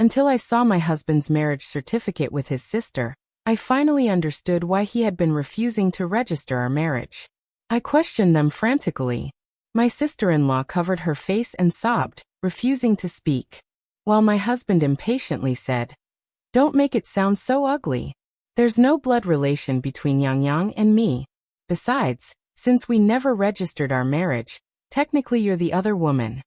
Until I saw my husband's marriage certificate with his sister, I finally understood why he had been refusing to register our marriage. I questioned them frantically. My sister-in-law covered her face and sobbed, refusing to speak, while my husband impatiently said, "Don't make it sound so ugly. There's no blood relation between Yang Yang and me. Besides, since we never registered our marriage, technically you're the other woman."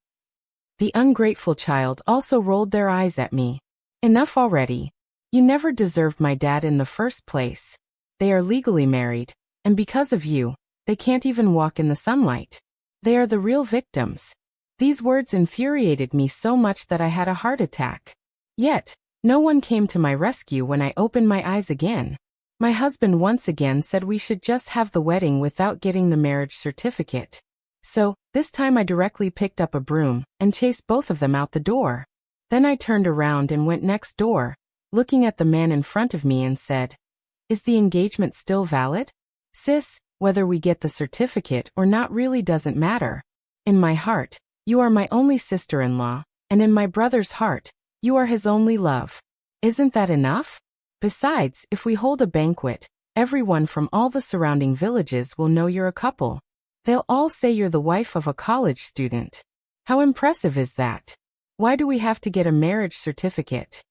The ungrateful child also rolled their eyes at me. "Enough already. You never deserved my dad in the first place. They are legally married, and because of you, they can't even walk in the sunlight. They are the real victims." These words infuriated me so much that I had a heart attack. Yet, no one came to my rescue when I opened my eyes again. My husband once again said we should just have the wedding without getting the marriage certificate. So, this time I directly picked up a broom and chased both of them out the door. Then I turned around and went next door, looking at the man in front of me and said, "Is the engagement still valid? Sis, whether we get the certificate or not really doesn't matter. In my heart, you are my only sister-in-law, and in my brother's heart, you are his only love. Isn't that enough? Besides, if we hold a banquet, everyone from all the surrounding villages will know you're a couple. They'll all say you're the wife of a college student. How impressive is that? Why do we have to get a marriage certificate?"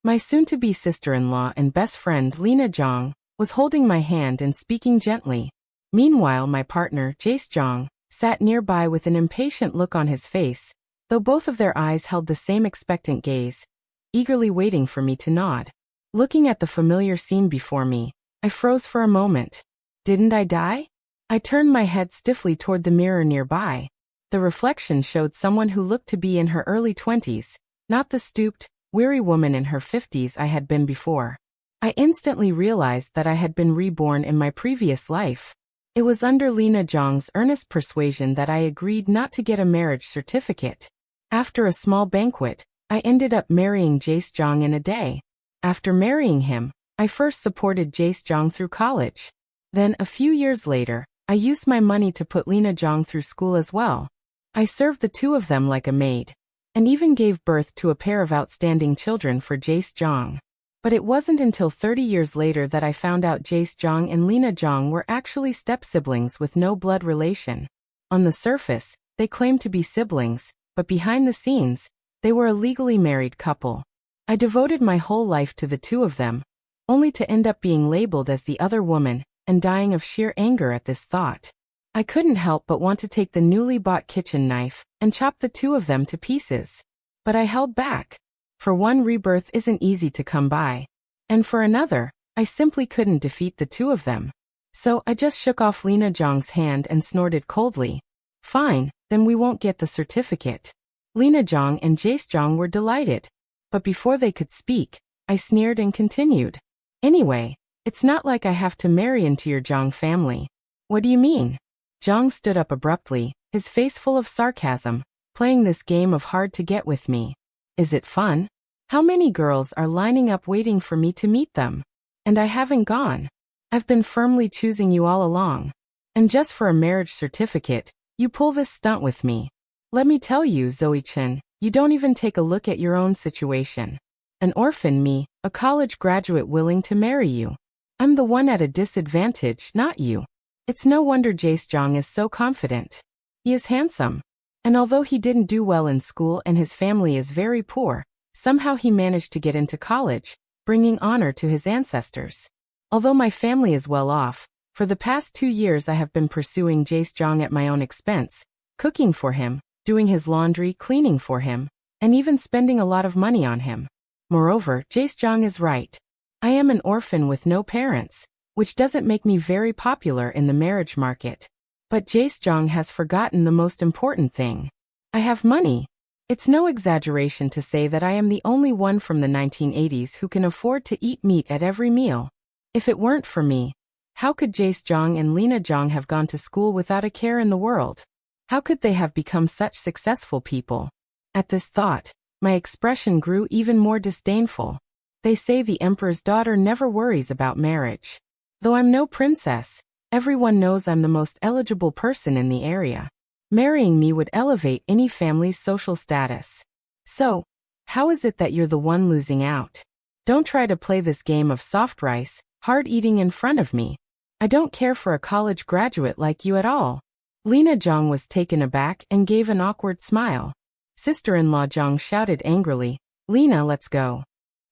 My soon-to-be sister-in-law and best friend Lena Zhang was holding my hand and speaking gently. Meanwhile, my partner, Jace Zhang, sat nearby with an impatient look on his face, though both of their eyes held the same expectant gaze, eagerly waiting for me to nod. Looking at the familiar scene before me, I froze for a moment. Didn't I die? I turned my head stiffly toward the mirror nearby. The reflection showed someone who looked to be in her early 20s, not the stooped, weary woman in her 50s I had been before. I instantly realized that I had been reborn in my previous life. It was under Lena Zhang's earnest persuasion that I agreed not to get a marriage certificate. After a small banquet, I ended up marrying Jace Zhang in a day. After marrying him, I first supported Jace Zhang through college. Then, a few years later, I used my money to put Lena Zhang through school as well. I served the two of them like a maid, and even gave birth to a pair of outstanding children for Jace Zhang. But it wasn't until 30 years later that I found out Jace Zhang and Lena Zhang were actually step-siblings with no blood relation. On the surface, they claimed to be siblings, but behind the scenes, they were a legally married couple. I devoted my whole life to the two of them, only to end up being labeled as the other woman, and dying of sheer anger at this thought. I couldn't help but want to take the newly bought kitchen knife and chop the two of them to pieces. But I held back. For one, rebirth isn't easy to come by. And for another, I simply couldn't defeat the two of them. So I just shook off Lena Zhang's hand and snorted coldly. "Fine, then we won't get the certificate." Lena Zhang and Jace Zhang were delighted. But before they could speak, I sneered and continued. "Anyway, it's not like I have to marry into your Zhang family." "What do you mean?" Zhang stood up abruptly, his face full of sarcasm, playing this game of hard to get with me. "Is it fun? How many girls are lining up waiting for me to meet them? And I haven't gone. I've been firmly choosing you all along. And just for a marriage certificate, you pull this stunt with me. Let me tell you, Zoe-chan, you don't even take a look at your own situation. An orphan, me, a college graduate willing to marry you. I'm the one at a disadvantage, not you." It's no wonder Jace Zhang is so confident. He is handsome. And although he didn't do well in school and his family is very poor, somehow he managed to get into college, bringing honor to his ancestors. Although my family is well off, for the past 2 years I have been pursuing Jace Zhang at my own expense, cooking for him, doing his laundry, cleaning for him, and even spending a lot of money on him. Moreover, Jace Zhang is right. I am an orphan with no parents, which doesn't make me very popular in the marriage market. But Jace Zhang has forgotten the most important thing. I have money. It's no exaggeration to say that I am the only one from the 1980s who can afford to eat meat at every meal. If it weren't for me, how could Jace Zhang and Lena Zhang have gone to school without a care in the world? How could they have become such successful people? At this thought, my expression grew even more disdainful. They say the emperor's daughter never worries about marriage. Though I'm no princess, everyone knows I'm the most eligible person in the area. Marrying me would elevate any family's social status. So, How is it that you're the one losing out? Don't try to play this game of soft rice, hard eating in front of me. I don't care for a college graduate like you at all. Lena Zhang was taken aback and gave an awkward smile. Sister-in-law Zhang shouted angrily, Lena, let's go.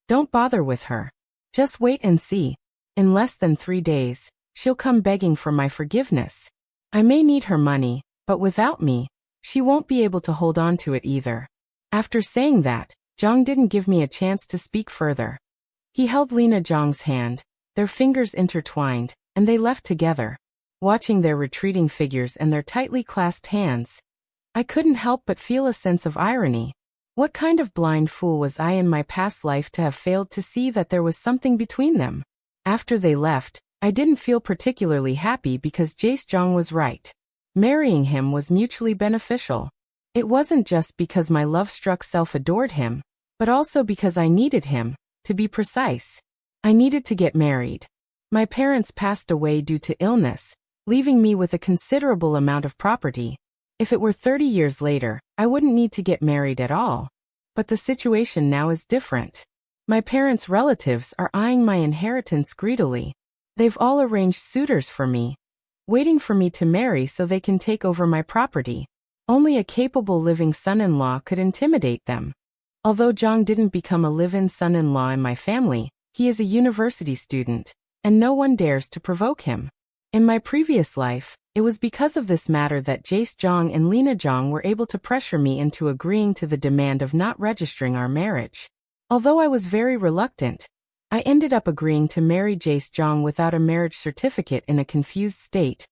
Don't bother with her. Just wait and see. In less than 3 days, she'll come begging for my forgiveness. I may need her money, but without me, she won't be able to hold on to it either. After saying that, Zhang didn't give me a chance to speak further. He held Lena Zhang's hand, their fingers intertwined, and they left together. Watching their retreating figures and their tightly clasped hands, I couldn't help but feel a sense of irony. What kind of blind fool was I in my past life to have failed to see that there was something between them? After they left, I didn't feel particularly happy because Jace Zhang was right. Marrying him was mutually beneficial. It wasn't just because my love-struck self adored him, but also because I needed him, to be precise. I needed to get married. My parents passed away due to illness, leaving me with a considerable amount of property. If it were 30 years later, I wouldn't need to get married at all. But the situation now is different. My parents' relatives are eyeing my inheritance greedily. They've all arranged suitors for me, waiting for me to marry so they can take over my property. Only a capable living son-in-law could intimidate them. Although Zhang didn't become a live-in son-in-law in my family, he is a university student, and no one dares to provoke him. In my previous life, it was because of this matter that Jace Zhang and Lena Zhang were able to pressure me into agreeing to the demand of not registering our marriage. Although I was very reluctant, I ended up agreeing to marry Jace Zhang without a marriage certificate in a confused state,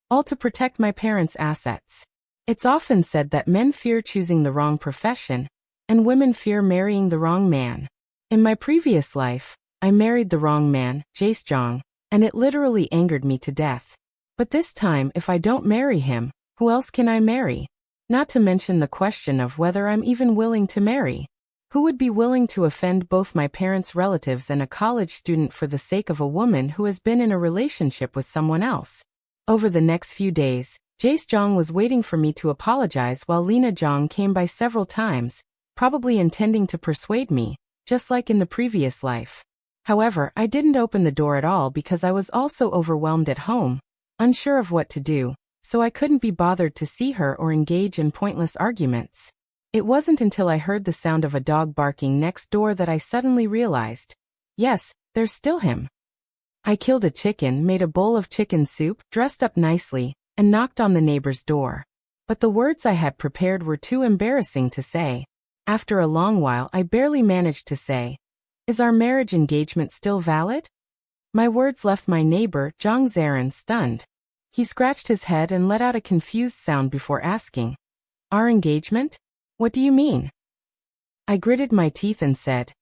all to protect my parents' assets. It's often said that men fear choosing the wrong profession, and women fear marrying the wrong man. In my previous life, I married the wrong man, Jace Zhang, and it literally angered me to death. But this time, if I don't marry him, who else can I marry? Not to mention the question of whether I'm even willing to marry. Who would be willing to offend both my parents' relatives and a college student for the sake of a woman who has been in a relationship with someone else? Over the next few days, Jace Zhang was waiting for me to apologize while Lena Zhang came by several times, probably intending to persuade me, just like in the previous life. However, I didn't open the door at all because I was also overwhelmed at home, unsure of what to do, so I couldn't be bothered to see her or engage in pointless arguments. It wasn't until I heard the sound of a dog barking next door that I suddenly realized, yes, there's still him. I killed a chicken, made a bowl of chicken soup, dressed up nicely, and knocked on the neighbor's door. But the words I had prepared were too embarrassing to say. After a long while, I barely managed to say, "Is our marriage engagement still valid?" My words left my neighbor, Zhang Zaran, stunned. He scratched his head and let out a confused sound before asking, "Our engagement? What do you mean?" I gritted my teeth and said,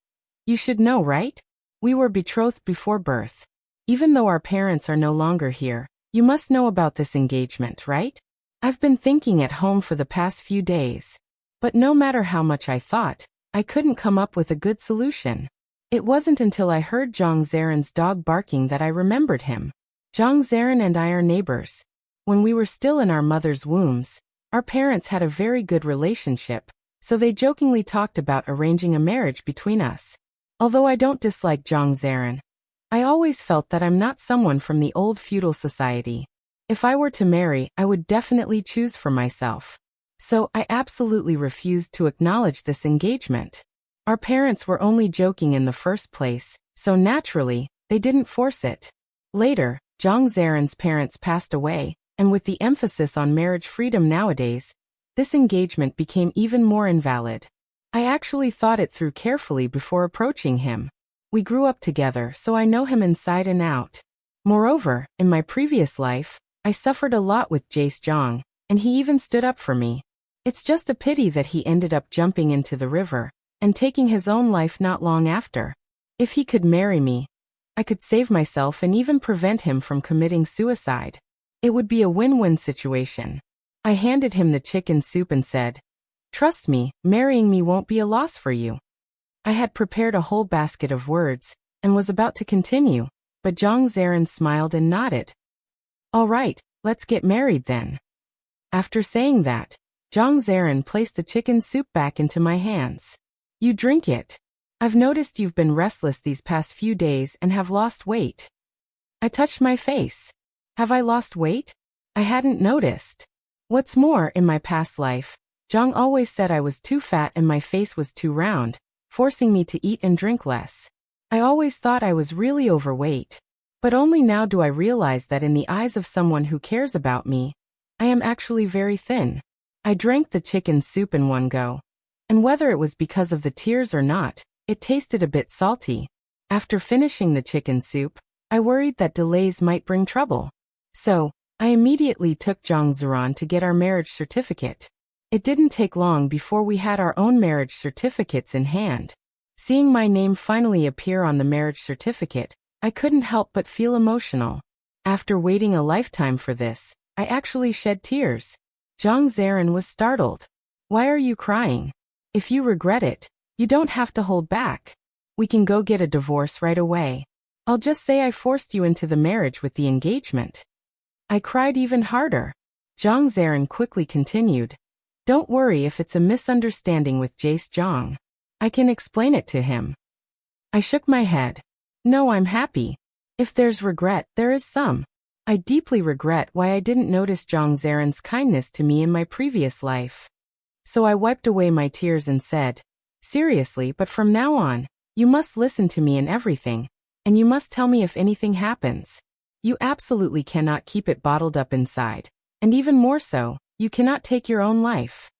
"You should know, right? We were betrothed before birth. Even though our parents are no longer here, you must know about this engagement, right? I've been thinking at home for the past few days. But no matter how much I thought, I couldn't come up with a good solution. It wasn't until I heard Zhang Zaran's dog barking that I remembered him. Zhang Zaran and I are neighbors. When we were still in our mother's wombs, our parents had a very good relationship, so they jokingly talked about arranging a marriage between us. Although I don't dislike Zhang Zaran, I always felt that I'm not someone from the old feudal society. If I were to marry, I would definitely choose for myself. So I absolutely refused to acknowledge this engagement. Our parents were only joking in the first place, so naturally, they didn't force it. Later, Zhang Zaran's parents passed away, and with the emphasis on marriage freedom nowadays, this engagement became even more invalid. I actually thought it through carefully before approaching him. We grew up together, so I know him inside and out. Moreover, in my previous life, I suffered a lot with Jace Zhang, and he even stood up for me. It's just a pity that he ended up jumping into the river and taking his own life not long after. If he could marry me, I could save myself and even prevent him from committing suicide. It would be a win-win situation. I handed him the chicken soup and said, "Trust me, marrying me won't be a loss for you." I had prepared a whole basket of words and was about to continue, but Zhang Zaran smiled and nodded. "All right, let's get married then." After saying that, Zhang Zaran placed the chicken soup back into my hands. You drink it. I've noticed you've been restless these past few days and have lost weight. I touched my face. Have I lost weight? I hadn't noticed. What's more, in my past life, Jong always said I was too fat and my face was too round, forcing me to eat and drink less. I always thought I was really overweight. But only now do I realize that in the eyes of someone who cares about me, I am actually very thin. I drank the chicken soup in one go. And whether it was because of the tears or not, it tasted a bit salty. After finishing the chicken soup, I worried that delays might bring trouble. So, I immediately took Zhangzuran to get our marriage certificate. It didn't take long before we had our own marriage certificates in hand. Seeing my name finally appear on the marriage certificate, I couldn't help but feel emotional. After waiting a lifetime for this, I actually shed tears. Zhang Zaran was startled. Why are you crying? If you regret it, you don't have to hold back. We can go get a divorce right away. I'll just say I forced you into the marriage with the engagement. I cried even harder. Zhang Zaran quickly continued. Don't worry if it's a misunderstanding with Jace Zhang. I can explain it to him. I shook my head. No, I'm happy. If there's regret, there is some. I deeply regret why I didn't notice Zhang Zaran's kindness to me in my previous life. So I wiped away my tears and said, seriously, but from now on, you must listen to me in everything, and you must tell me if anything happens. You absolutely cannot keep it bottled up inside, and even more so, you cannot take your own life.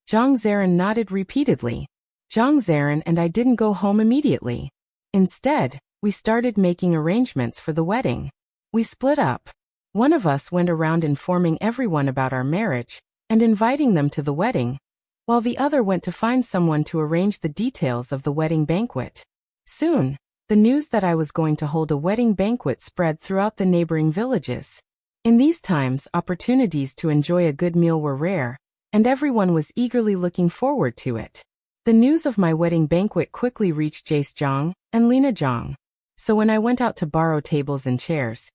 Zhang Zaran nodded repeatedly. Zhang Zaran and I didn't go home immediately. Instead, we started making arrangements for the wedding. We split up. One of us went around informing everyone about our marriage and inviting them to the wedding, while the other went to find someone to arrange the details of the wedding banquet. Soon, the news that I was going to hold a wedding banquet spread throughout the neighboring villages. In these times, opportunities to enjoy a good meal were rare, and everyone was eagerly looking forward to it. The news of my wedding banquet quickly reached Jace Zhang and Lina Zhang. So when I went out to borrow tables and chairs,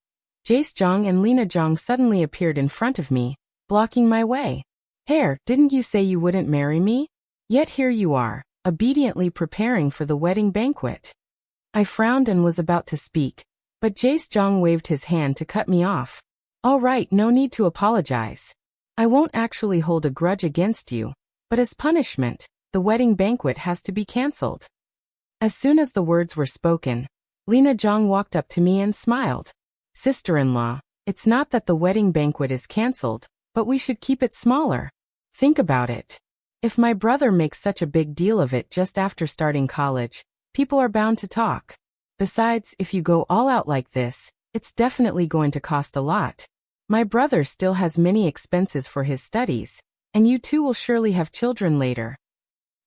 Jace Zhang and Lina Zhang suddenly appeared in front of me, blocking my way. Hair, didn't you say you wouldn't marry me? Yet here you are, obediently preparing for the wedding banquet. I frowned and was about to speak, but Jace Zhang waved his hand to cut me off. All right, no need to apologize. I won't actually hold a grudge against you, but as punishment, the wedding banquet has to be cancelled. As soon as the words were spoken, Lina Zhang walked up to me and smiled. Sister-in-law, it's not that the wedding banquet is cancelled, but we should keep it smaller. Think about it. If my brother makes such a big deal of it just after starting college, people are bound to talk. Besides, if you go all out like this, it's definitely going to cost a lot. My brother still has many expenses for his studies, and you two will surely have children later.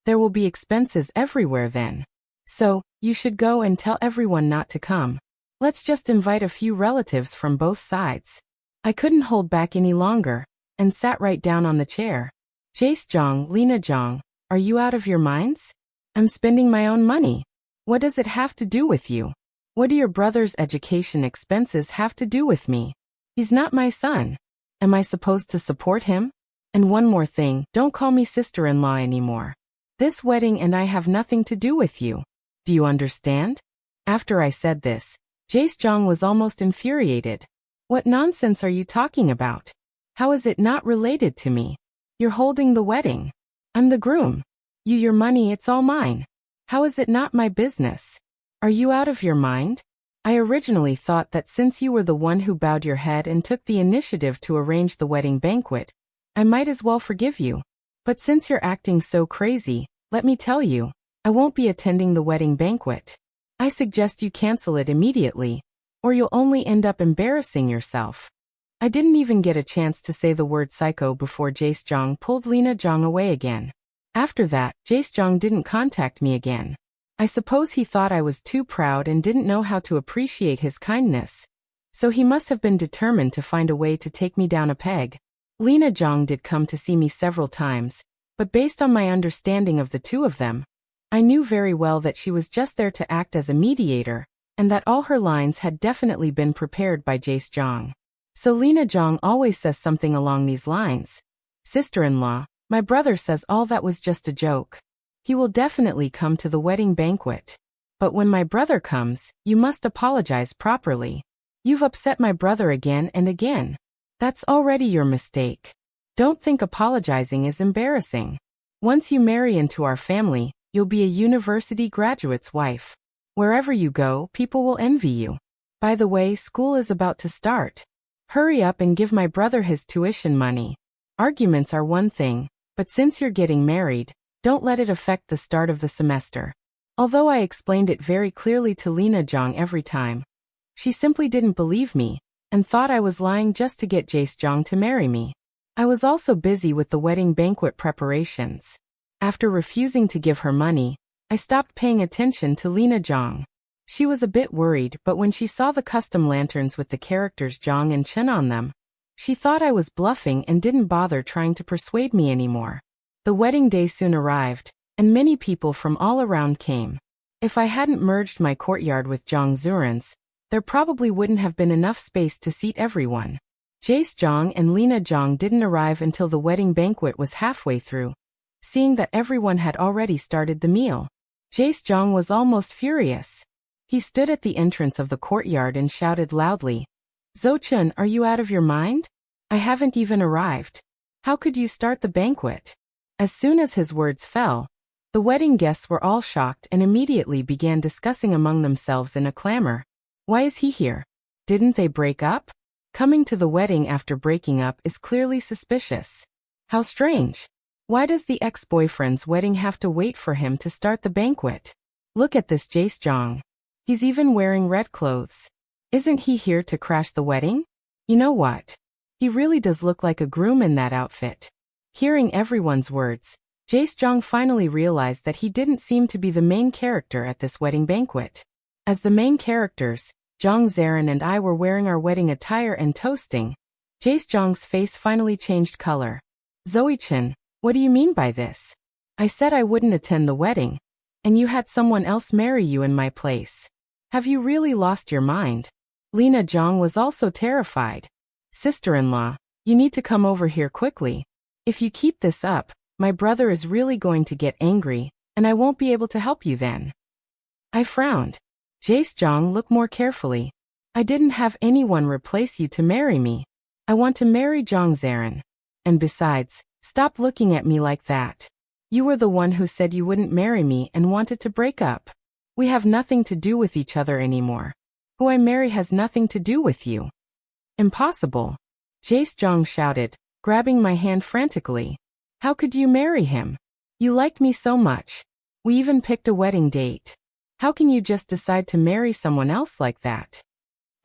There will be expenses everywhere then. So, you should go and tell everyone not to come. Let's just invite a few relatives from both sides. I couldn't hold back any longer, and sat right down on the chair. Jace Zhang, Lina Zhang, are you out of your minds? I'm spending my own money. What does it have to do with you? What do your brother's education expenses have to do with me? He's not my son. Am I supposed to support him? And one more thing, don't call me sister-in-law anymore. This wedding and I have nothing to do with you. Do you understand? After I said this, Jace Zhang was almost infuriated. What nonsense are you talking about? How is it not related to me? You're holding the wedding. I'm the groom. Your money, it's all mine. How is it not my business? Are you out of your mind? I originally thought that since you were the one who bowed your head and took the initiative to arrange the wedding banquet, I might as well forgive you. But since you're acting so crazy, let me tell you, I won't be attending the wedding banquet. I suggest you cancel it immediately, or you'll only end up embarrassing yourself. I didn't even get a chance to say the word psycho before Jace Zhang pulled Lina Zhang away again. After that, Jace Zhang didn't contact me again. I suppose he thought I was too proud and didn't know how to appreciate his kindness. So he must have been determined to find a way to take me down a peg. Lina Zhang did come to see me several times, but based on my understanding of the two of them, I knew very well that she was just there to act as a mediator, and that all her lines had definitely been prepared by Jace Zhang. So Lina Zhang always says something along these lines. Sister-in-law, my brother says all that was just a joke. He will definitely come to the wedding banquet. But when my brother comes, you must apologize properly. You've upset my brother again and again. That's already your mistake. Don't think apologizing is embarrassing. Once you marry into our family, you'll be a university graduate's wife. Wherever you go, people will envy you. By the way, school is about to start. Hurry up and give my brother his tuition money. Arguments are one thing, but since you're getting married, don't let it affect the start of the semester. Although I explained it very clearly to Lena Zhang every time, she simply didn't believe me and thought I was lying just to get Jace Zhang to marry me. I was also busy with the wedding banquet preparations. After refusing to give her money, I stopped paying attention to Lena Zhang. She was a bit worried, but when she saw the custom lanterns with the characters Zhang and Chen on them, she thought I was bluffing and didn't bother trying to persuade me anymore. The wedding day soon arrived, and many people from all around came. If I hadn't merged my courtyard with Zhang Zuren's, there probably wouldn't have been enough space to seat everyone. Jace Zhang and Lena Zhang didn't arrive until the wedding banquet was halfway through. Seeing that everyone had already started the meal, Jace Zhang was almost furious. He stood at the entrance of the courtyard and shouted loudly, "Zhou Chen, are you out of your mind? I haven't even arrived. How could you start the banquet?" As soon as his words fell, the wedding guests were all shocked and immediately began discussing among themselves in a clamor. Why is he here? Didn't they break up? Coming to the wedding after breaking up is clearly suspicious. How strange. Why does the ex-boyfriend's wedding have to wait for him to start the banquet? Look at this Jace Zhang. He's even wearing red clothes. Isn't he here to crash the wedding? You know what? He really does look like a groom in that outfit. Hearing everyone's words, Jace Zhang finally realized that he didn't seem to be the main character at this wedding banquet. As the main characters, Zhang Zaran and I were wearing our wedding attire and toasting. Jace Zhang's face finally changed color. Zoe Chen, what do you mean by this? I said I wouldn't attend the wedding, and you had someone else marry you in my place. Have you really lost your mind? Lena Zhang was also terrified. Sister-in-law, you need to come over here quickly. If you keep this up, my brother is really going to get angry, and I won't be able to help you then. I frowned. Jace Zhang, look more carefully. I didn't have anyone replace you to marry me. I want to marry Zhang Zaran. And besides, stop looking at me like that. You were the one who said you wouldn't marry me and wanted to break up. We have nothing to do with each other anymore. Who I marry has nothing to do with you. Impossible. Jace Zhang shouted, grabbing my hand frantically. How could you marry him? You liked me so much. We even picked a wedding date. How can you just decide to marry someone else like that?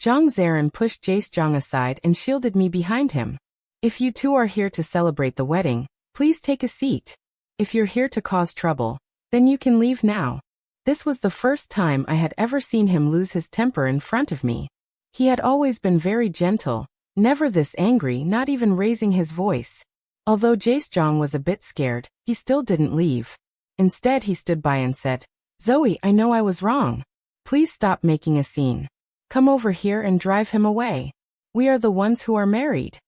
Zhang Zaran pushed Jace Zhang aside and shielded me behind him. If you two are here to celebrate the wedding, please take a seat. If you're here to cause trouble, then you can leave now. This was the first time I had ever seen him lose his temper in front of me. He had always been very gentle, never this angry, not even raising his voice. Although Jace Zhang was a bit scared, he still didn't leave. Instead, he stood by and said, Zoe, I know I was wrong. Please stop making a scene. Come over here and drive him away. We are the ones who are married.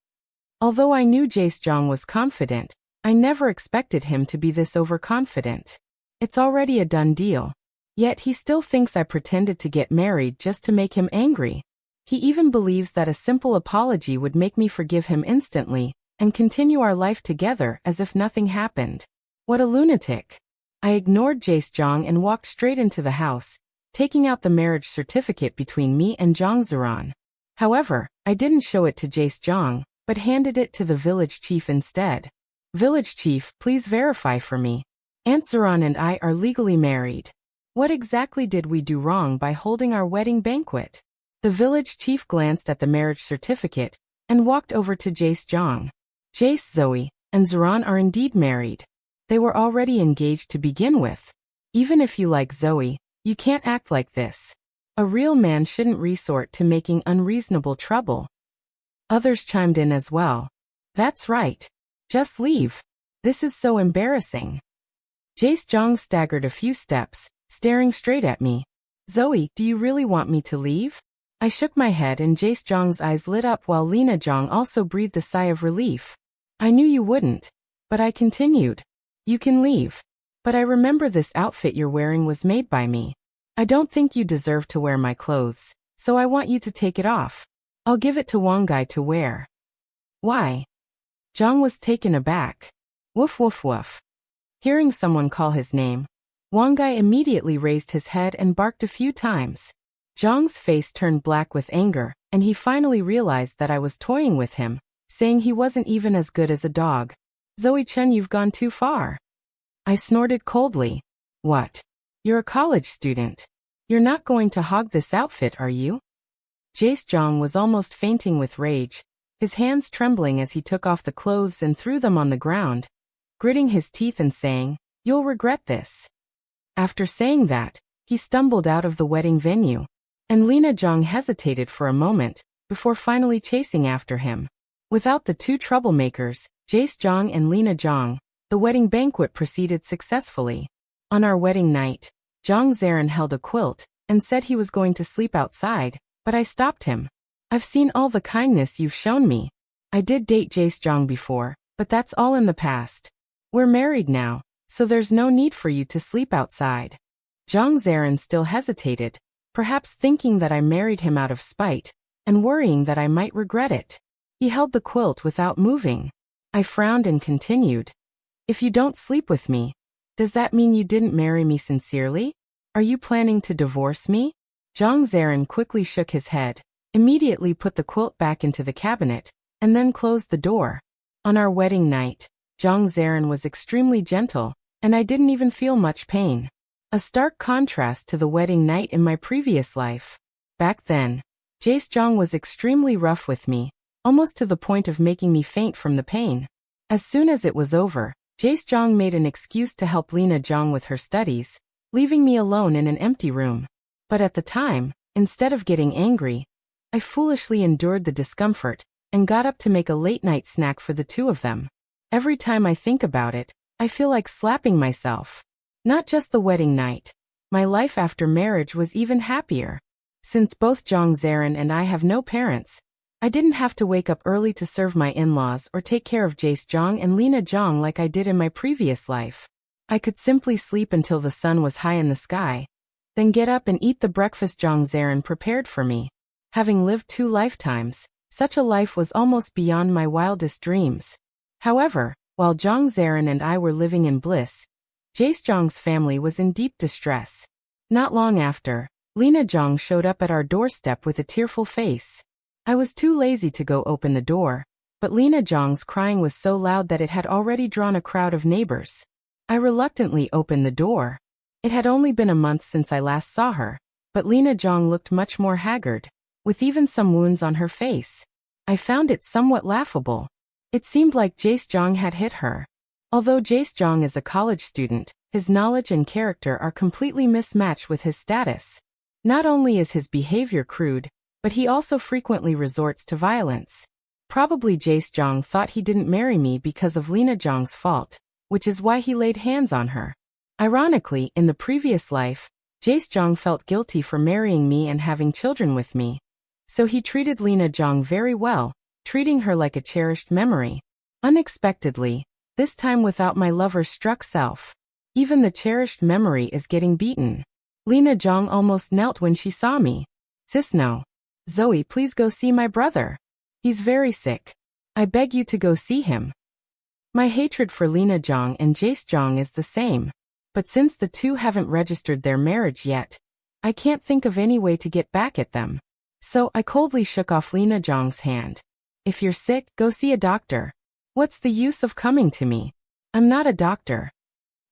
Although I knew Jace Zhang was confident, I never expected him to be this overconfident. It's already a done deal. Yet he still thinks I pretended to get married just to make him angry. He even believes that a simple apology would make me forgive him instantly and continue our life together as if nothing happened. What a lunatic. I ignored Jace Zhang and walked straight into the house, taking out the marriage certificate between me and Zhang Ziran. However, I didn't show it to Jace Zhang, but handed it to the village chief instead. Village chief, please verify for me. Aunt Ziran and I are legally married. What exactly did we do wrong by holding our wedding banquet? The village chief glanced at the marriage certificate and walked over to Jace Zhang. Jace, Zoe, and Ziran are indeed married. They were already engaged to begin with. Even if you like Zoe, you can't act like this. A real man shouldn't resort to making unreasonable trouble. Others chimed in as well. That's right. Just leave. This is so embarrassing. Jace Zhang staggered a few steps, staring straight at me. Zoe, do you really want me to leave? I shook my head and Jace Zhang's eyes lit up while Lena Zhang also breathed a sigh of relief. I knew you wouldn't. But I continued. You can leave. But I remember this outfit you're wearing was made by me. I don't think you deserve to wear my clothes, so I want you to take it off. I'll give it to Wang Gai to wear. Why? Zhang was taken aback. Woof woof woof. Hearing someone call his name, Wang Gai immediately raised his head and barked a few times. Zhang's face turned black with anger, and he finally realized that I was toying with him, saying he wasn't even as good as a dog. Zoe Chen, you've gone too far. I snorted coldly. What? You're a college student. You're not going to hog this outfit, are you? Jace Zhang was almost fainting with rage, his hands trembling as he took off the clothes and threw them on the ground, gritting his teeth and saying, "You'll regret this." After saying that, he stumbled out of the wedding venue, and Lina Zhang hesitated for a moment, before finally chasing after him. Without the two troublemakers, Jace Zhang and Lina Zhang, the wedding banquet proceeded successfully. On our wedding night, Zhang Zaran held a quilt, and said he was going to sleep outside, but I stopped him. I've seen all the kindness you've shown me. I did date Jace Zhang before, but that's all in the past. We're married now, so there's no need for you to sleep outside. Zhang Zaran still hesitated, perhaps thinking that I married him out of spite, and worrying that I might regret it. He held the quilt without moving. I frowned and continued. If you don't sleep with me, does that mean you didn't marry me sincerely? Are you planning to divorce me? Zhang Zaran quickly shook his head, immediately put the quilt back into the cabinet, and then closed the door. On our wedding night, Zhang Zaran was extremely gentle, and I didn't even feel much pain. A stark contrast to the wedding night in my previous life. Back then, Jace Zhang was extremely rough with me, almost to the point of making me faint from the pain. As soon as it was over, Jace Zhang made an excuse to help Lina Zhang with her studies, leaving me alone in an empty room. But at the time, instead of getting angry, I foolishly endured the discomfort, and got up to make a late-night snack for the two of them. Every time I think about it, I feel like slapping myself. Not just the wedding night. My life after marriage was even happier. Since both Zhang Zaran and I have no parents, I didn't have to wake up early to serve my in-laws or take care of Jace Zhang and Lina Zhang like I did in my previous life. I could simply sleep until the sun was high in the sky, then get up and eat the breakfast Zhang Zaran prepared for me. Having lived 2 lifetimes, such a life was almost beyond my wildest dreams. However, while Zhang Zaran and I were living in bliss, Jace Zhang's family was in deep distress. Not long after, Lina Zhang showed up at our doorstep with a tearful face. I was too lazy to go open the door, but Lina Zhang's crying was so loud that it had already drawn a crowd of neighbors. I reluctantly opened the door. It had only been a month since I last saw her, but Lina Zhang looked much more haggard, with even some wounds on her face. I found it somewhat laughable. It seemed like Jace Zhang had hit her. Although Jace Zhang is a college student, his knowledge and character are completely mismatched with his status. Not only is his behavior crude, but he also frequently resorts to violence. Probably Jace Zhang thought he didn't marry me because of Lina Zhang's fault, which is why he laid hands on her. Ironically, in the previous life, Jace Zhang felt guilty for marrying me and having children with me. So he treated Lina Zhang very well, treating her like a cherished memory. Unexpectedly, this time without my lover's struck self, even the cherished memory is getting beaten. Lina Zhang almost knelt when she saw me. Sis, no. Zoe, please go see my brother. He's very sick. I beg you to go see him. My hatred for Lina Zhang and Jace Zhang is the same. But since the two haven't registered their marriage yet, I can't think of any way to get back at them. So I coldly shook off Lina Zhang's hand. If you're sick, go see a doctor. What's the use of coming to me? I'm not a doctor.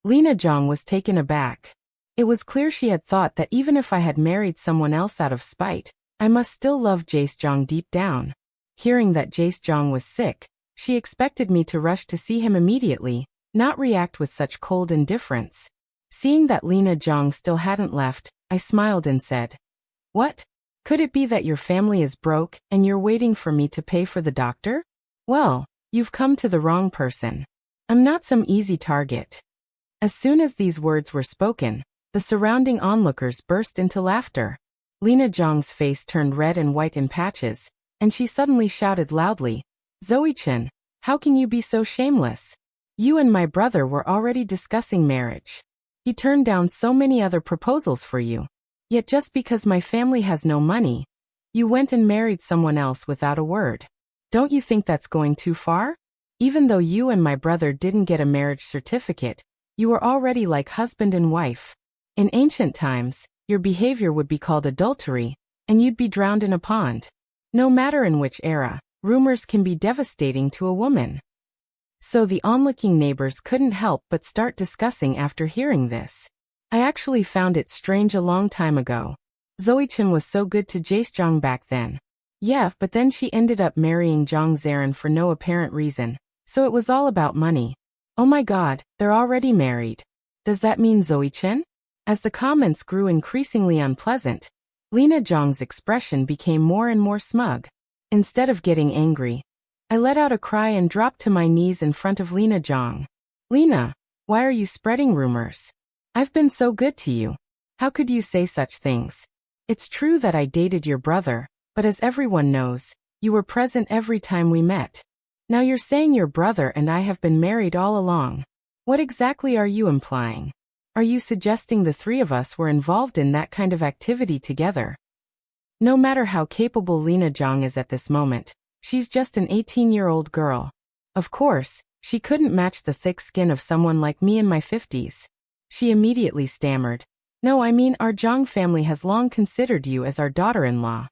Lina Zhang was taken aback. It was clear she had thought that even if I had married someone else out of spite, I must still love Jace Zhang deep down. Hearing that Jace Zhang was sick, she expected me to rush to see him immediately, not react with such cold indifference. Seeing that Lina Zhang still hadn't left, I smiled and said, "What? Could it be that your family is broke and you're waiting for me to pay for the doctor? Well, you've come to the wrong person. I'm not some easy target." As soon as these words were spoken, the surrounding onlookers burst into laughter. Lina Zhang's face turned red and white in patches, and she suddenly shouted loudly, "Zoe-chan, how can you be so shameless? You and my brother were already discussing marriage. He turned down so many other proposals for you. Yet just because my family has no money, you went and married someone else without a word. Don't you think that's going too far? Even though you and my brother didn't get a marriage certificate, you were already like husband and wife. In ancient times, your behavior would be called adultery, and you'd be drowned in a pond. No matter in which era, rumors can be devastating to a woman. So the onlooking neighbors couldn't help but start discussing after hearing this. I actually found it strange a long time ago. Zoe-chan was so good to Jae-jong back then. Yeah, but then she ended up marrying Jong Zarin for no apparent reason, so it was all about money. Oh my god, they're already married. Does that mean Zoe-chan? As the comments grew increasingly unpleasant, Lena Jong's expression became more and more smug. Instead of getting angry, I let out a cry and dropped to my knees in front of Lena Jong. Lena, why are you spreading rumors? I've been so good to you. How could you say such things? It's true that I dated your brother, but as everyone knows, you were present every time we met. Now you're saying your brother and I have been married all along. What exactly are you implying? Are you suggesting the three of us were involved in that kind of activity together? No matter how capable Lena Jong is at this moment, she's just an 18-year-old girl. Of course, she couldn't match the thick skin of someone like me in my 50s. She immediately stammered. No, I mean our Jong family has long considered you as our daughter-in-law.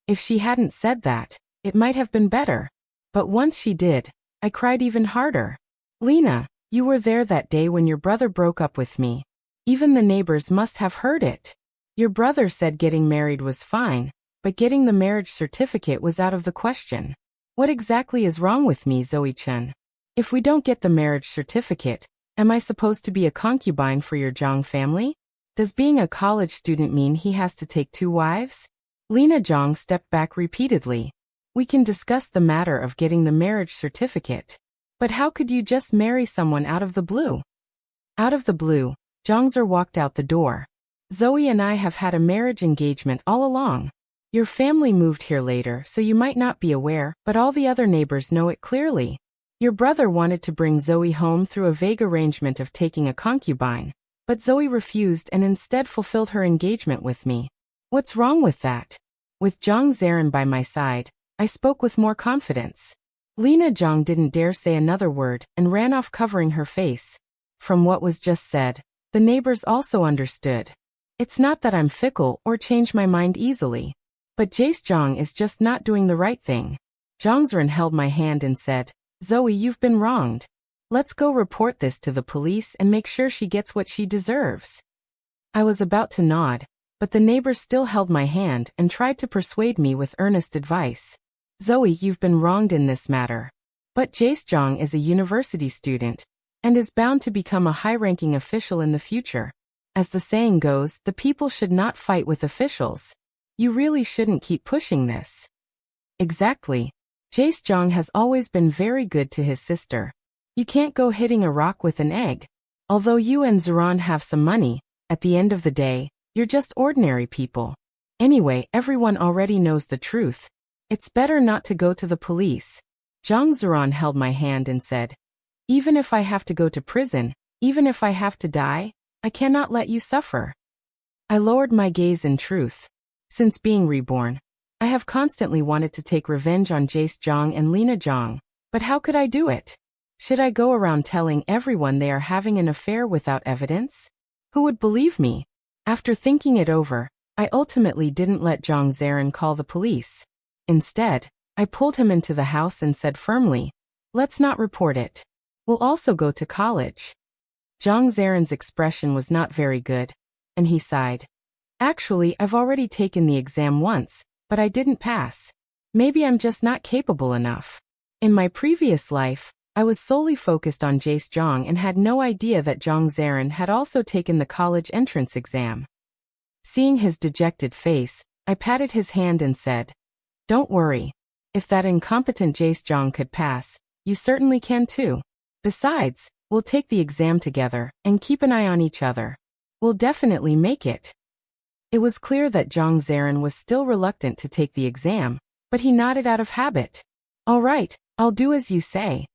If she hadn't said that, it might have been better. But once she did, I cried even harder. Lena, you were there that day when your brother broke up with me. Even the neighbors must have heard it. Your brother said getting married was fine, but getting the marriage certificate was out of the question. What exactly is wrong with me, Zoe-chan? If we don't get the marriage certificate, am I supposed to be a concubine for your Jong family? Does being a college student mean he has to take 2 wives? Lena Jong stepped back repeatedly. We can discuss the matter of getting the marriage certificate. But how could you just marry someone out of the blue? Out of the blue, Jongzer walked out the door. Zoe and I have had a marriage engagement all along. Your family moved here later, so you might not be aware, but all the other neighbors know it clearly. Your brother wanted to bring Zoe home through a vague arrangement of taking a concubine, but Zoe refused and instead fulfilled her engagement with me. What's wrong with that? With Jong Zarin by my side, I spoke with more confidence. Lena Jong didn't dare say another word and ran off covering her face. From what was just said, the neighbors also understood. It's not that I'm fickle or change my mind easily, but Jae-jong is just not doing the right thing. Jongzarin held my hand and said, Zoe, you've been wronged. Let's go report this to the police and make sure she gets what she deserves. I was about to nod, but the neighbor still held my hand and tried to persuade me with earnest advice. Zoe, you've been wronged in this matter. But Jae-jong is a university student and is bound to become a high-ranking official in the future. As the saying goes, the people should not fight with officials. You really shouldn't keep pushing this. Exactly. Jae-jong has always been very good to his sister. You can't go hitting a rock with an egg. Although you and Zeron have some money, at the end of the day, you're just ordinary people. Anyway, everyone already knows the truth. It's better not to go to the police. Jong Zeron held my hand and said, even if I have to go to prison, even if I have to die, I cannot let you suffer. I lowered my gaze in truth. Since being reborn, I have constantly wanted to take revenge on Jae-jong and Lena Jong, but how could I do it? Should I go around telling everyone they are having an affair without evidence? Who would believe me? After thinking it over, I ultimately didn't let Jong Zarin call the police. Instead, I pulled him into the house and said firmly, let's not report it. We'll also go to college. Jong Zarin's expression was not very good, and he sighed. Actually, I've already taken the exam once, but I didn't pass. Maybe I'm just not capable enough. In my previous life, I was solely focused on Jae-jong and had no idea that Jong Zarin had also taken the college entrance exam. Seeing his dejected face, I patted his hand and said, don't worry. If that incompetent Jae-jong could pass, you certainly can too. Besides, we'll take the exam together and keep an eye on each other. We'll definitely make it. It was clear that Jong Zarin was still reluctant to take the exam, but he nodded out of habit. All right, I'll do as you say.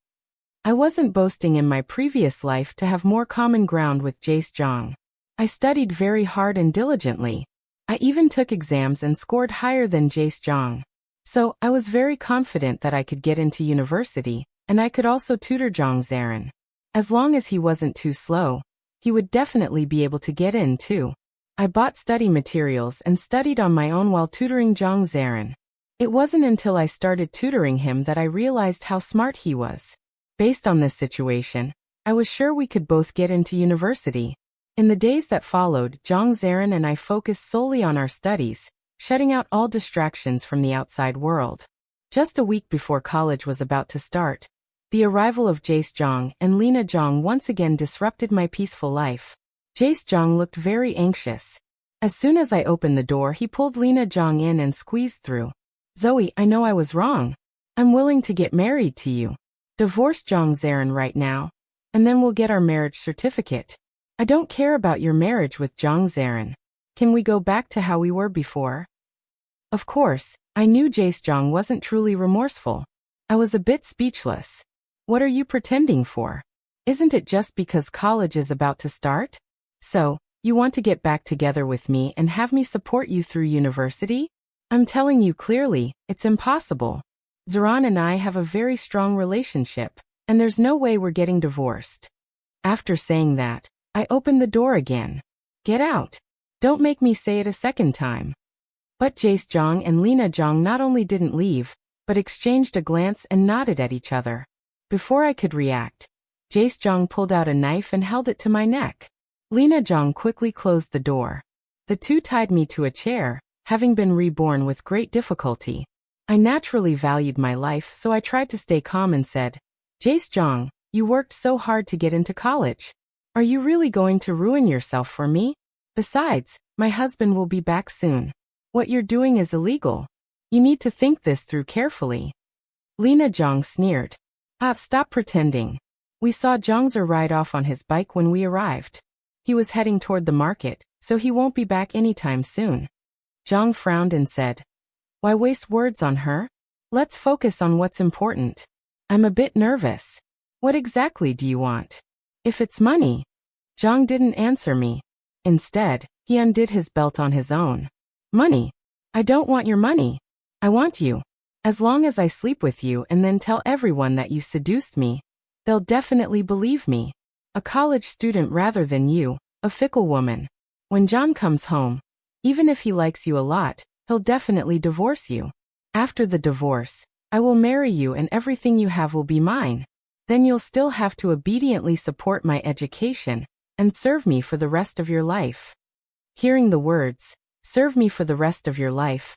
I wasn't boasting in my previous life to have more common ground with Jace Jong. I studied very hard and diligently. I even took exams and scored higher than Jace Jong. So, I was very confident that I could get into university, and I could also tutor Jong Zarin. As long as he wasn't too slow, he would definitely be able to get in too. I bought study materials and studied on my own while tutoring Jong Zarin. It wasn't until I started tutoring him that I realized how smart he was. Based on this situation, I was sure we could both get into university. In the days that followed, Jong Zarin and I focused solely on our studies, shutting out all distractions from the outside world. Just a week before college was about to start, the arrival of Jace Jong and Lena Jong once again disrupted my peaceful life. Jace Jong looked very anxious. As soon as I opened the door, he pulled Lena Jong in and squeezed through. "Zoe, I know I was wrong. I'm willing to get married to you. Divorce Jong Zarin right now, and then we'll get our marriage certificate. I don't care about your marriage with Jong Zarin. Can we go back to how we were before?" Of course, I knew Jace Jong wasn't truly remorseful. I was a bit speechless. What are you pretending for? Isn't it just because college is about to start? So, you want to get back together with me and have me support you through university? I'm telling you clearly, it's impossible. Zaran and I have a very strong relationship, and there's no way we're getting divorced. After saying that, I opened the door again. Get out. Don't make me say it a second time. But Jace Jong and Lena Jong not only didn't leave, but exchanged a glance and nodded at each other. Before I could react, Jace Jong pulled out a knife and held it to my neck. Lena Jong quickly closed the door. The two tied me to a chair, having been reborn with great difficulty. I naturally valued my life, so I tried to stay calm and said, "Jace Jong, you worked so hard to get into college. Are you really going to ruin yourself for me? Besides, my husband will be back soon. What you're doing is illegal. You need to think this through carefully." Lena Jong sneered. Stop pretending. We saw Jongzer ride off on his bike when we arrived. He was heading toward the market, so he won't be back anytime soon." Jong frowned and said, "Why waste words on her? Let's focus on what's important. I'm a bit nervous. What exactly do you want? If it's money." Jong didn't answer me. Instead, he undid his belt on his own. "Money? I don't want your money. I want you. As long as I sleep with you and then tell everyone that you seduced me, they'll definitely believe me. A college student rather than you, a fickle woman. When John comes home, even if he likes you a lot, he'll definitely divorce you. After the divorce, I will marry you and everything you have will be mine. Then you'll still have to obediently support my education and serve me for the rest of your life." Hearing the words, "serve me for the rest of your life,"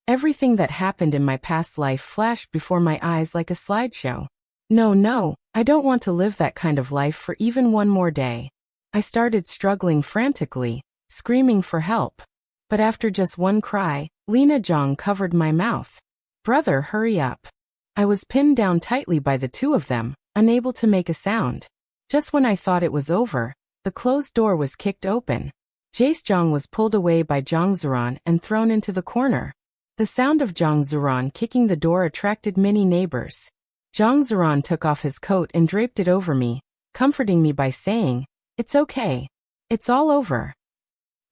everything that happened in my past life flashed before my eyes like a slideshow. No, I don't want to live that kind of life for even one more day. I started struggling frantically, screaming for help. But after just one cry, Lena Jong covered my mouth. "Brother, hurry up." I was pinned down tightly by the two of them, unable to make a sound. Just when I thought it was over, the closed door was kicked open. Jace Jong was pulled away by Jong Zaran and thrown into the corner. The sound of Jong Zaran kicking the door attracted many neighbors. Jong Zaran took off his coat and draped it over me, comforting me by saying, "It's okay. It's all over."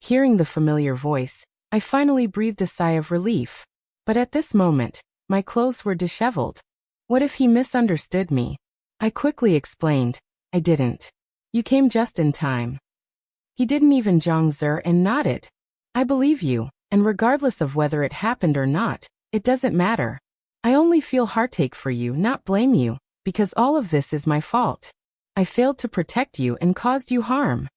Hearing the familiar voice, I finally breathed a sigh of relief. But at this moment, my clothes were disheveled. What if he misunderstood me? I quickly explained, "I didn't. You came just in time." He didn't even Jong Zer and nodded. "I believe you, and regardless of whether it happened or not, it doesn't matter. I only feel heartache for you, not blame you, because all of this is my fault. I failed to protect you and caused you harm."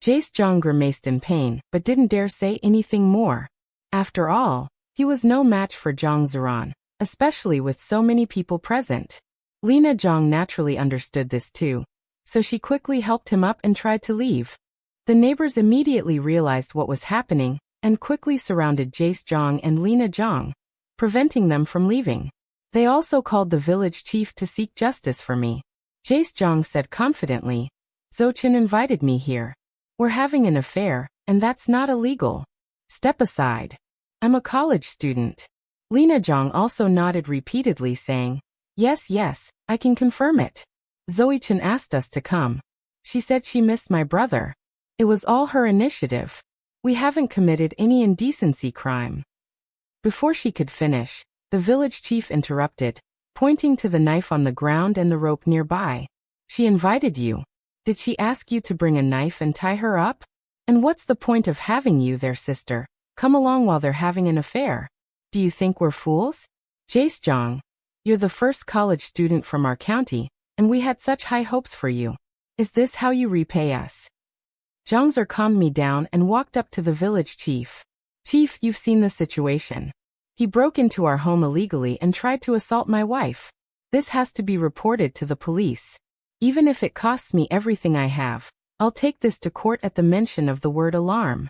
Jace Jong grimaced in pain, but didn't dare say anything more. After all, he was no match for Jong Zaran, especially with so many people present. Lena Jong naturally understood this too, so she quickly helped him up and tried to leave. The neighbors immediately realized what was happening and quickly surrounded Jace Jong and Lena Jong, preventing them from leaving. They also called the village chief to seek justice for me. Jace Jong said confidently, "Zochin invited me here. We're having an affair, and that's not illegal. Step aside. I'm a college student." Lena Jong also nodded repeatedly saying, Yes, I can confirm it." Zoe Chen asked us to come. She said she missed my brother. It was all her initiative. We haven't committed any indecency crime." Before she could finish, the village chief interrupted, pointing to the knife on the ground and the rope nearby. "She invited you. Did she ask you to bring a knife and tie her up? And what's the point of having you there, sister? Come along while they're having an affair. Do you think we're fools? Jace Zhang, you're the first college student from our county, and we had such high hopes for you. Is this how you repay us?" Zhang Zer calmed me down and walked up to the village chief. "Chief, you've seen the situation. He broke into our home illegally and tried to assault my wife. This has to be reported to the police. Even if it costs me everything I have, I'll take this to court." At the mention of the word alarm,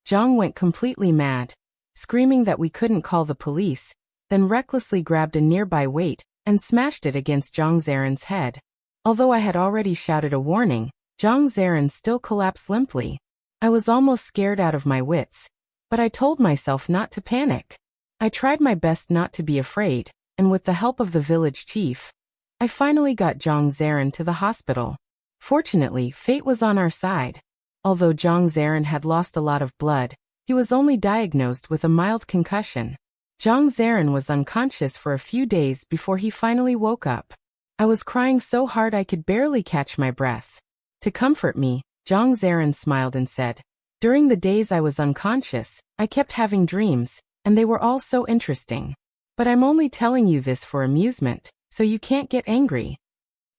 Zhang went completely mad, screaming that we couldn't call the police, then recklessly grabbed a nearby weight and smashed it against Zhang Zaren's head. Although I had already shouted a warning, Zhang Zaren still collapsed limply. I was almost scared out of my wits, but I told myself not to panic. I tried my best not to be afraid, and with the help of the village chief, I finally got Zhang Zaren to the hospital. Fortunately, fate was on our side. Although Zhang Zaren had lost a lot of blood, he was only diagnosed with a mild concussion. Zhang Zaren was unconscious for a few days before he finally woke up. I was crying so hard I could barely catch my breath. To comfort me, Zhang Zaren smiled and said, "During the days I was unconscious, I kept having dreams, and they were all so interesting. But I'm only telling you this for amusement, so you can't get angry."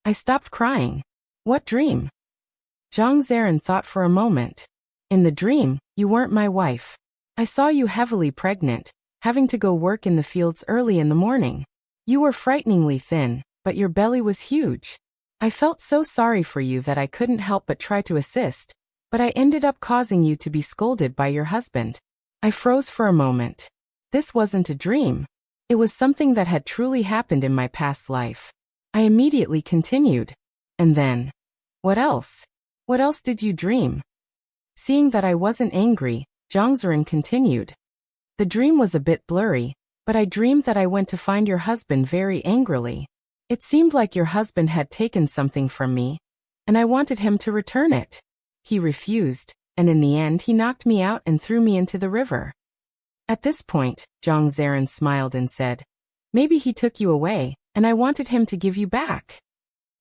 I stopped crying. "What dream?" Zhang Zaren thought for a moment. "In the dream, you weren't my wife. I saw you heavily pregnant, having to go work in the fields early in the morning. You were frighteningly thin, but your belly was huge. I felt so sorry for you that I couldn't help but try to assist, but I ended up causing you to be scolded by your husband." I froze for a moment. This wasn't a dream. It was something that had truly happened in my past life. I immediately continued. "And then? What else? What else did you dream?" Seeing that I wasn't angry, Zhang Zeren continued. "The dream was a bit blurry, but I dreamed that I went to find your husband very angrily. It seemed like your husband had taken something from me, and I wanted him to return it. He refused, and in the end he knocked me out and threw me into the river." At this point, Zhang Zeren smiled and said, "Maybe he took you away, and I wanted him to give you back."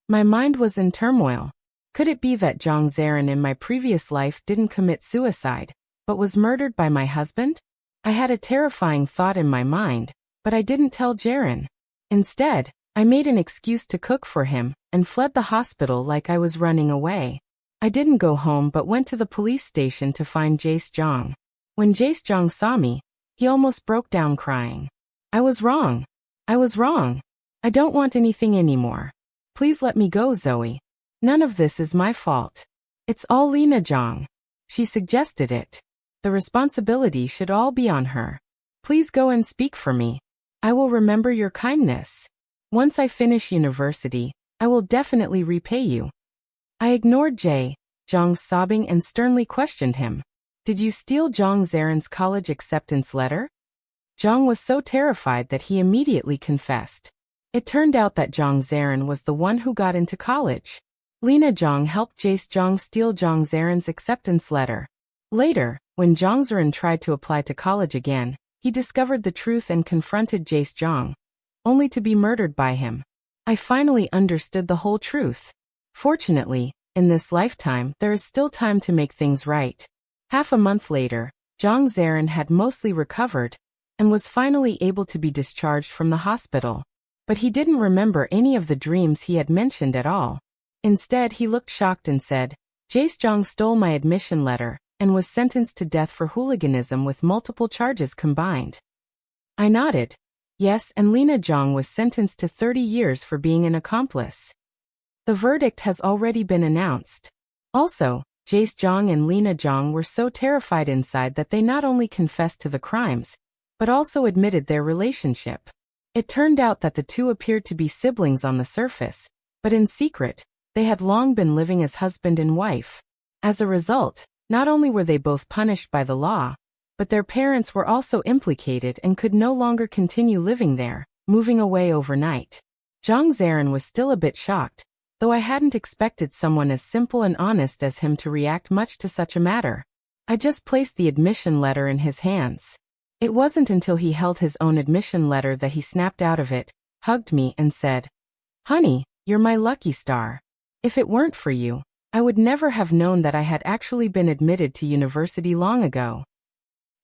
My mind was in turmoil. Could it be that Zhang Zeren in my previous life didn't commit suicide, but was murdered by my husband? I had a terrifying thought in my mind, but I didn't tell Jaren. Instead, I made an excuse to cook for him and fled the hospital like I was running away. I didn't go home but went to the police station to find Jace Zhang. When Jace Zhang saw me, he almost broke down crying. "I was wrong. I was wrong. I don't want anything anymore. Please let me go, Zoe. None of this is my fault. It's all Lena Zhang. She suggested it. The responsibility should all be on her. Please go and speak for me. I will remember your kindness. Once I finish university, I will definitely repay you." I ignored Zhang's sobbing and sternly questioned him. "Did you steal Zhang Zaren's college acceptance letter?" Zhang was so terrified that he immediately confessed. It turned out that Zhang Zaren was the one who got into college. Lena Zhang helped Jace Zhang steal Zhang Zaren's acceptance letter. Later, when Zhang Zaren tried to apply to college again, he discovered the truth and confronted Jace Zhang, only to be murdered by him. I finally understood the whole truth. Fortunately, in this lifetime, there is still time to make things right. Half a month later, Zhang Zaren had mostly recovered and was finally able to be discharged from the hospital. But he didn't remember any of the dreams he had mentioned at all. Instead, he looked shocked and said, "Jace Zhang stole my admission letter and was sentenced to death for hooliganism with multiple charges combined." I nodded. Yes, and Lena Zhang was sentenced to 30 years for being an accomplice. The verdict has already been announced. Also, Jace Zhang and Lena Zhang were so terrified inside that they not only confessed to the crimes, but also admitted their relationship. It turned out that the two appeared to be siblings on the surface, but in secret, they had long been living as husband and wife. As a result, not only were they both punished by the law, but their parents were also implicated and could no longer continue living there, moving away overnight. Zhang Zaren was still a bit shocked, though I hadn't expected someone as simple and honest as him to react much to such a matter. I just placed the admission letter in his hands. It wasn't until he held his own admission letter that he snapped out of it, hugged me, and said, "Honey, you're my lucky star. If it weren't for you, I would never have known that I had actually been admitted to university long ago."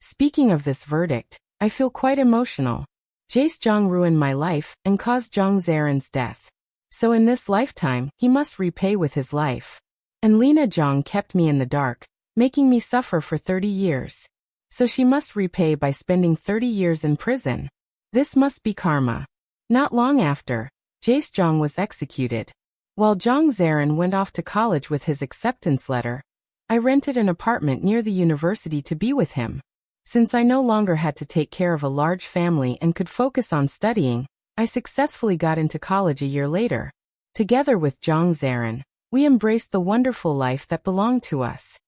Speaking of this verdict, I feel quite emotional. Jace Jong ruined my life and caused Jong Zaren's death. So in this lifetime, he must repay with his life. And Lena Jong kept me in the dark, making me suffer for 30 years. So she must repay by spending 30 years in prison. This must be karma. Not long after, Jace Jong was executed. While Jong Zaren went off to college with his acceptance letter, I rented an apartment near the university to be with him. Since I no longer had to take care of a large family and could focus on studying, I successfully got into college a year later. Together with Jong Zaren, we embraced the wonderful life that belonged to us.